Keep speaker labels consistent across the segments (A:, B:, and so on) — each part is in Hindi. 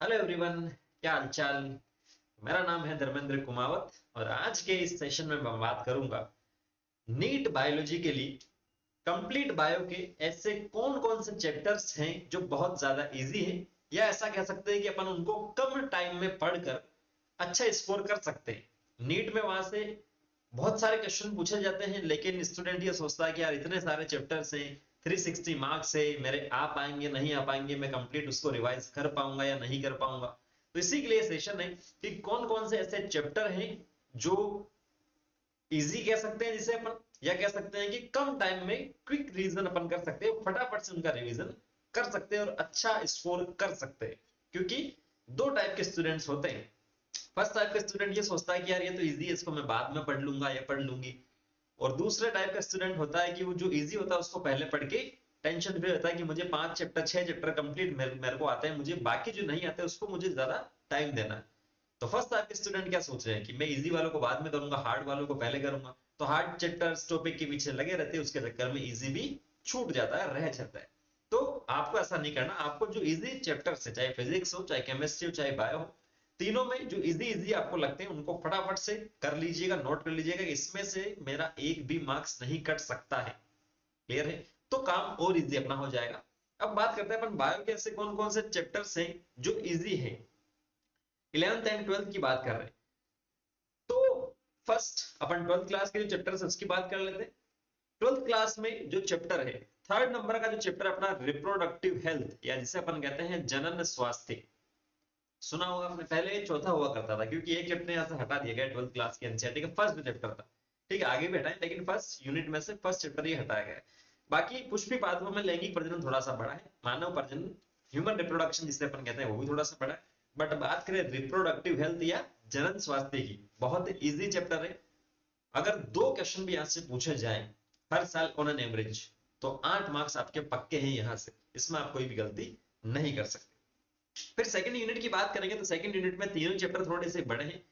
A: हेलो एवरीवन, क्या हालचाल। मेरा नाम है धर्मेंद्र कुमावत और आज के इस सेशन में मैं बात करूंगा नीट बायोलॉजी के लिए कंप्लीट बायो के ऐसे कौन कौन से चैप्टर्स हैं जो बहुत ज्यादा इजी हैं, या ऐसा कह सकते हैं कि अपन उनको कम टाइम में पढ़कर अच्छा स्कोर कर सकते हैं। नीट में वहां से बहुत सारे क्वेश्चन पूछे जाते हैं, लेकिन स्टूडेंट ये सोचता है कि यार इतने सारे चैप्टर्स हैं, 360 मार्क्स है, मेरे आ पाएंगे नहीं आ पाएंगे, मैं कंप्लीट उसको रिवाइज कर पाऊंगा या नहीं कर पाऊंगा। तो इसी के लिए सेशन है कि कौन कौन से ऐसे चैप्टर हैं जो इजी कह सकते हैं जिसे अपन, या कह सकते हैं कि कम टाइम में क्विक रिवीजन अपन कर सकते हैं, फटाफट से उनका रिवीजन कर सकते हैं और अच्छा स्कोर कर सकते हैं। क्योंकि दो टाइप के स्टूडेंट्स होते हैं। फर्स्ट टाइप का स्टूडेंट ये सोचता है कि यार ये तो इजी है, इसको मैं बाद में पढ़ लूंगा या पढ़ लूंगी। और दूसरे टाइप का स्टूडेंट होता है कि वो जो इजी होता है उसको पहले पढ़ के टेंशन फ्री होता है कि मुझे 5 चैप्टर 6 चैप्टर कंप्लीट मेरे को आते हैं, मुझे बाकी जो नहीं आते उसको मुझे ज्यादा टाइम देना है। तो फर्स्ट टाइप के स्टूडेंट क्या सोच रहे हैं कि मैं इजी वालों को बाद में करूंगा, हार्ड वालों को पहले करूंगा। तो हार्ड चैप्टर्स टॉपिक के पीछे लगे रहते हैं, उसके चक्कर में इजी भी छूट जाता है, रह जाता है। तो आपको ऐसा नहीं करना, आपको जो इजी चैप्टर्स है, चाहे फिजिक्स हो, चाहे केमिस्ट्री हो, चाहे बायो हो, तीनों में जो इजी इजी आपको लगते हैं उनको फटाफट से कर लीजिएगा, नोट कर लीजिएगा कि इसमें से मेरा एक भी मार्क्स नहीं कट सकता है। क्लियर है? तो काम और इजी अपना हो जाएगा। अब बात करते हैं अपन बायो के ऐसे कौन कौन से चैप्टर्स हैं जो इजी है। 11th एंड 12th की बात कर रहे हैं, तो फर्स्ट अपन 12th क्लास के जो चैप्टर है उसकी बात कर लेते हैं। 12th क्लास में जो चैप्टर है, थर्ड नंबर का जो चैप्टर अपना रिप्रोडक्टिव हेल्थ, या जिसे अपन कहते हैं जनन स्वास्थ्य। सुना होगा आपने, पहले चौथा हुआ करता था क्योंकि एक चैप्टर यहाँ से हटा दिया गया 12th क्लास के एनसीईआरटी का फर्स्ट चैप्टर था। ठीक है, आगे भी हटाए लेकिन फर्स्ट यूनिट में से फर्स्ट चैप्टर ये हटाया गया है। बाकी पुष्पी पादपों में लैंगिक प्रजनन थोड़ा सा बड़ा है, मानव प्रजनन, ह्यूमन रिप्रोडक्शन जिसे अपन कहते हैं वो भी थोड़ा सा बड़ा है। बट बात करें रिप्रोडक्टिव हेल्थ या जनन स्वास्थ्य की, बहुत इजी चैप्टर है। अगर दो क्वेश्चन भी यहाँ से पूछे जाए हर साल ऑन एन एवरेज, तो 8 मार्क्स आपके पक्के हैं यहाँ से, इसमें आप कोई भी गलती नहीं कर सकते। फिर सेकंड यूनिट की बात करेंगे तो सेकंड यूनिट में तीनों चैप्टर थोड़े से बड़े हैं।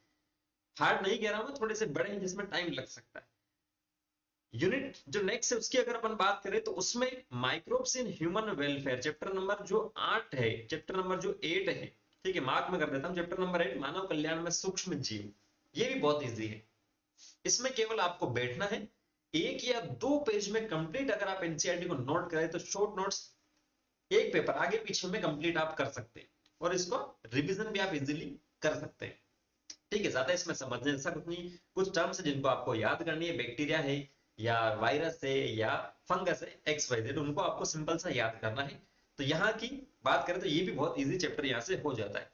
A: हार्ड नहीं कह रहा हूं, थोड़े से बड़े हैं जिसमें टाइम लग सकता है। यूनिट जो नेक्स्ट है उसकी अगर अपन बात करें तो उसमें microbes in human welfare chapter number जो 8 है, चैप्टर नंबर जो 8 है, ठीक है मार्क में कर देता हूं, चैप्टर नंबर 8 मानव कल्याण में सूक्ष्म जीव, ये भी बहुत इजी है। इसमें केवल आपको बैठना है, एक या दो पेज में कंप्लीट अगर आप एनसीईआरटी को नोट करें तो शॉर्ट नोट्स एक पेपर आगे पीछे में कंप्लीट आप कर सकते हैं, और इसको रिवीजन भी आप इजीली कर सकते हैं। ठीक है, ज्यादा इसमें समझने जैसा कुछ नहीं। कुछ टर्म्स है जिनको आपको याद करनी है, बैक्टीरिया है या वायरस है या फंगस है, एक्स वाई जेड, उनको आपको सिंपल सा याद करना है। तो यहाँ की बात करें तो ये भी बहुत इजी चैप्टर यहाँ से हो जाता है।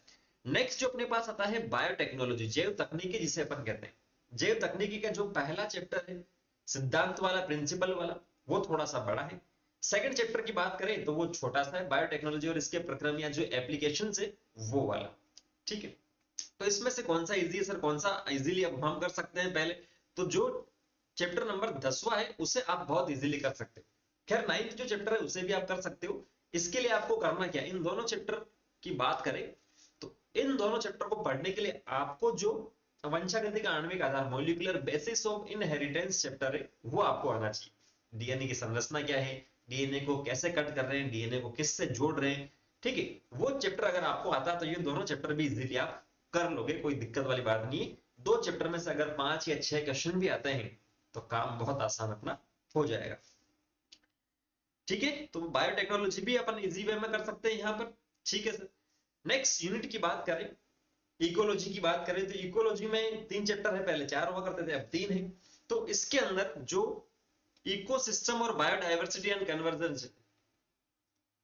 A: नेक्स्ट जो अपने पास आता है बायोटेक्नोलॉजी, जैव तकनीकी जिसे अपन कहते हैं। जैव तकनीकी का जो पहला चैप्टर है, सिद्धांत वाला, प्रिंसिपल वाला, वो थोड़ा सा बड़ा है। सेकंड चैप्टर की बात करें तो वो छोटा सा है, बायोटेक्नोलॉजी और इसके प्रक्रम या जो एप्लीकेशन है वो वाला। ठीक है, तो इसमें से कौन सा इजी है सर, कौन सा इजीली अब हम कर सकते हैं पहले, तो जो चैप्टर नंबर 10वां है उसे आप बहुत इजीली कर सकते हो। खैर 9th जो चैप्टर है उसे भी आप कर सकते हो। इसके लिए आपको करना क्या, इन दोनों चैप्टर की बात करें तो इन दोनों चैप्टर को पढ़ने के लिए आपको जो वंशागति का आणविक आधार, molecular basis of inheritance chapter है वो आपको आना चाहिए। डीएनए की संरचना क्या है, डीएनए को कैसे कट कर रहे हैं, डीएनए को किससे जोड़ रहे हैं, ठीक है, वो चैप्टर अगर आपको आता है तो ये दोनों चैप्टर भी इजीली आप कर लोगे, कोई दिक्कत वाली बात नहीं है। दो चैप्टर में से अगर 5 या 6 क्वेश्चन भी आते हैं तो काम बहुत आसान अपना हो जाएगा। ठीक है, तो बायोटेक्नोलॉजी भी अपन इजी वे में कर सकते हैं यहाँ पर। ठीक है सर, नेक्स्ट यूनिट की बात करें, इकोलॉजी की बात करें तो इकोलॉजी में 3 चैप्टर है, पहले 4 हुआ करते थे अब 3 है। तो इसके अंदर जो इकोसिस्टम और बायोडाइवर्सिटी एंड कन्वर्जेंस,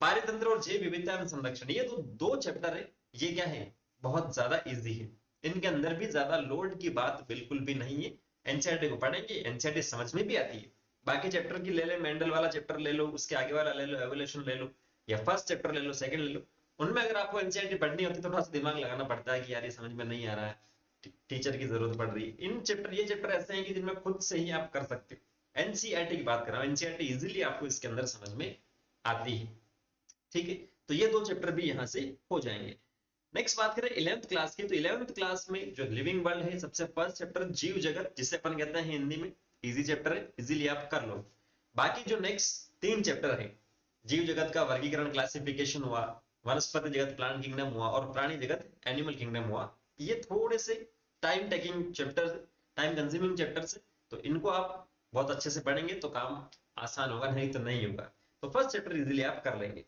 A: पारितंत्र और जैव विविधता में संरक्षण, ये तो दो चैप्टर है, ये क्या है, बहुत ज्यादा इजी है। इनके अंदर भी ज्यादा लोड की बात बिल्कुल भी नहीं है। एनसीईआरटी को पढ़ेंगे, एनसीईआरटी समझ में भी आती है। बाकी चैप्टर की ले ले, मेंडल वाला चैप्टर ले लो, उसके आगे वाला ले लो, एवोल्यूशन ले लो, या फर्स्ट चैप्टर ले लो, सेकंड ले लो, उनमें अगर आपको एनसीईआरटी पढ़नी होती तो थोड़ा सा दिमाग लगाना पड़ता है कि यार ये समझ में नहीं आ रहा है, टीचर की जरूरत पड़ रही है। इन चैप्टर, ये चैप्टर ऐसे हैं कि जिनमें खुद से ही आप कर सकते हो। एनसीईआरटी की बात कर रहा हूं, एनसीईआरटी इजीली आपको इसके अंदर समझ में आती है। ठीक है, तो ये दो चैप्टर भी यहां से हो जाएंगे। नेक्स्ट बात करें 11th क्लास की, तो 11th क्लास में जो लिविंग वर्ल्ड है सबसे फर्स्ट चैप्टर जीव जगत, जिसे अपन कहते हैं हिंदी में, इजी चैप्टर है, इजीली आप कर लो। बाकी जो नेक्स्ट 3 चैप्टर है, जीव जगत का वर्गीकरण क्लासिफिकेशन हुआ, वनस्पति जगत प्लांट किंगडम हुआ और प्राणी जगत एनिमल किंगडम हुआ, ये थोड़े से time taking chapter, time consuming chapters है, तो इनको आप बहुत अच्छे से पढ़ेंगे तो काम आसान होगा, नहीं तो नहीं होगा। तो फर्स्ट चैप्टर इजीली आप कर लेंगे।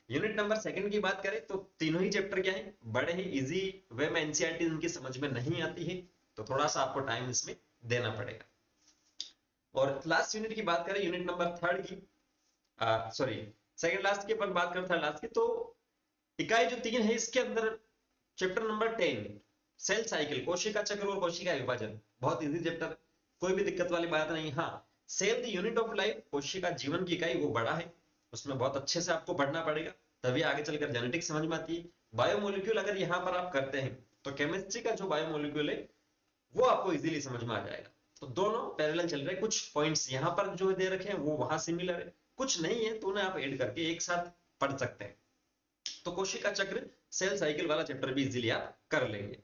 A: यूनिट नंबर सेकंड की बात करें तो तीनों ही चैप्टर क्या है, बड़े ही इजी वे में एनसीईआरटी उनकी समझ में नहीं आती है, तो थोड़ा सा आपको टाइम इसमें देना पड़ेगा। और लास्ट यूनिट की बात करें, यूनिट नंबर थर्ड की, सॉरी सेकंड लास्ट की अपन बात करते हैं लास्ट की, तो इकाई जो 3 है इसके अंदर चैप्टर नंबर 10 सेल साइकिल, कोशिका चक्र और कोशिका विभाजन, बहुत इजी चैप्टर, कोई भी दिक्कत वाली बात नहीं। हाँ, cell the unit of life, कोशिका जीवन की इकाई, वो बड़ा है, उसमें बहुत अच्छे से आपको पढ़ना पड़ेगा, तभी आगे चलकर जेनेटिक्स समझ में आती है। बायोमोलिक्यूल अगर यहाँ पर आप करते हैं तो केमिस्ट्री का जो बायोमोलिक्यूल है वो आपको इजीली समझ में आ जाएगा। तो दोनों पैरेलल चल रहे हैं, कुछ पॉइंट्स यहाँ पर जो दे रखे हैं वो वहां सिमिलर है, कुछ नहीं है तो उन्हें आप ऐड करके एक साथ पढ़ सकते हैं। तो कोशिका चक्र सेल साइकिल वाला चैप्टर भी इजीली आप कर लेंगे।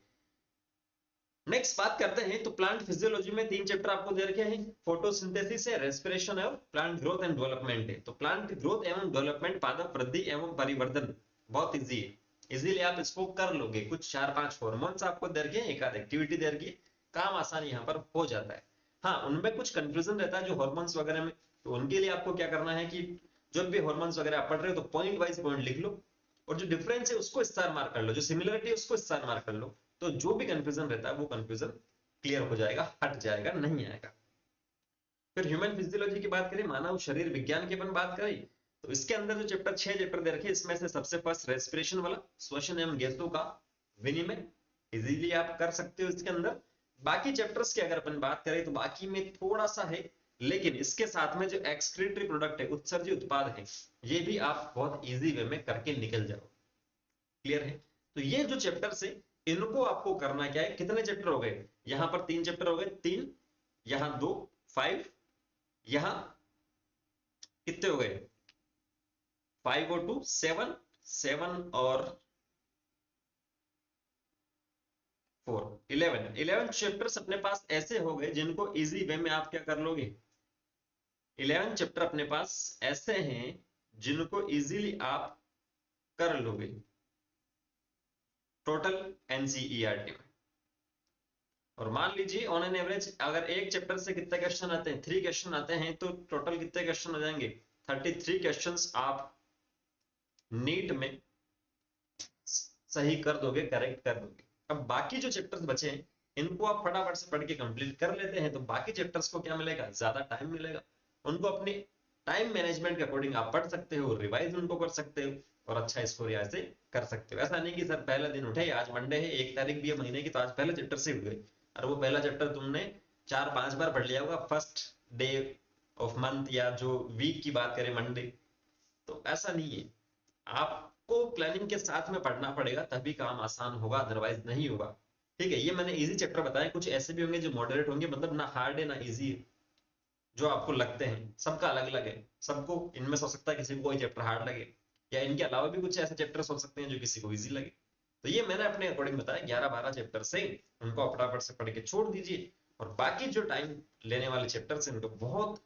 A: नेक्स्ट बात करते हैं, तो प्लांट फिजियोलॉजी में 3 चैप्टर आपको दे रखे हैं, फोटोसिंथेसिस है, रेस्पिरेशन और प्लांट ग्रोथ एंड डेवलपमेंट है। तो प्लांट ग्रोथ एवं डेवलपमेंट, पादप वृद्धि एवं परिवर्धन, बहुत इजी है, इजीली आप इसको कर लोगे। कुछ 4-5 हॉर्मोन्स आपको दे रखे हैं, एक आध एक्टिविटी दे रखी है, काम आसान यहाँ पर हो जाता है। हाँ, उनमें कुछ कंफ्यूजन रहता है जो हॉर्मोन्स वगैरह में, तो उनके लिए आपको क्या करना है कि जब भी हॉर्मोन्स वगैरह आप पढ़ रहे हो तो पॉइंट वाइज पॉइंट लिख लो, और जो डिफरेंस है उसको स्टार मार्क कर लो, जो सिमिलरिटी है उसको स्टार मार्क कर लो, तो जो भी कंफ्यूजन रहता है वो कंफ्यूजन क्लियर हो जाएगा, हट जाएगा, नहीं आएगा। फिर ह्यूमन फिजियोलॉजी की बात करें, मानव शरीर विज्ञान की अपन बात करें, तो इसके अंदर जो चैप्टर 6 चैप्टर दे रखे, इसमें से सबसे फर्स्ट रेस्पिरेशन वाला, श्वसन एवं गैसों का विनिमय, इजीली आप कर सकते हो इसके अंदर। बाकी चैप्टर्स की अगर अपन बात करें तो बाकी में थोड़ा सा है, लेकिन इसके साथ में जो एक्सक्रीटरी प्रोडक्ट है, उत्सर्जी उत्पाद है, ये भी आप बहुत इजी वे में करके निकल जाओ। क्लियर है? तो ये जो चैप्टर्स है इनको आपको करना क्या है, कितने चैप्टर हो गए, यहां पर 3 चैप्टर हो गए, 3 यहां 2, 5 यहां कितने हो गए, 5 और 2 7, 7 और 4 11 चैप्टर्स अपने पास ऐसे हो गए जिनको इजी वे में आप क्या कर लोगे, 11 चैप्टर अपने पास ऐसे हैं जिनको इजीली आप कर लोगे टोटल एनसीईआरटी में। और मान लीजिए ऑन एन एवरेज अगर एक चैप्टर से कितने क्वेश्चन आते हैं, 3 क्वेश्चन आते हैं, तो टोटल कितने क्वेश्चन हो जाएंगे, 33 क्वेश्चंस आप नीट में सही कर दोगे, करेक्ट कर दोगे। अब बाकी जो चैप्टर्स बचे हैं इनको आप फटाफट से पढ़ के कंप्लीट कर लेते हैं, तो बाकी चैप्टर्स को क्या मिलेगा, ज्यादा टाइम मिलेगा, उनको अपने टाइम मैनेजमेंट के अकॉर्डिंग आप पढ़ सकते हो, रिवाइज उनको कर सकते हो और अच्छा स्कोर यहाँ से कर सकते हो। ऐसा नहीं कि सर पहला दिन उठे, आज मंडे है, 1 तारीख भी है महीने की, तो आज पहले चैप्टर से उठ गए, और वो पहला चैप्टर तुमने 4-5 बार पढ़ लिया होगा फर्स्ट डे ऑफ मंथ, या जो वीक की बात करें मंडे, तो ऐसा नहीं है, आपको प्लानिंग के साथ में पढ़ना पड़ेगा तभी काम आसान होगा, अदरवाइज नहीं होगा। ठीक है, ये मैंने इजी चैप्टर बताए, कुछ ऐसे भी होंगे जो मॉडरेट होंगे, मतलब ना हार्ड है ना इजी है, जो आपको लगते हैं, सबका अलग अलग है, सबको इनमें से हो सकता है किसी को कोई चैप्टर हार्ड लगे, या इनके अलावा भी कुछ ऐसे चैप्टर्स हो सकते हैं जो किसी को इजी लगे। तो ये मैंने अपने अकॉर्डिंग बताया, 11-12 चैप्टर से उनको फटाफट से पढ़ के छोड़ दीजिए, और बाकी जो टाइम लेने वाले चैप्टर्स हैं उनको बहुत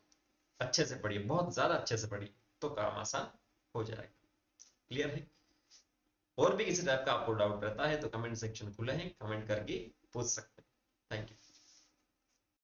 A: अच्छे से पढ़िए, बहुत ज्यादा अच्छे से पढ़िए, तो काम आसान हो जाएगा। क्लियर है? और भी किसी टाइप का आपको डाउट रहता है तो कमेंट सेक्शन खुले हैं, कमेंट करके पूछ सकते हैं। Thank you.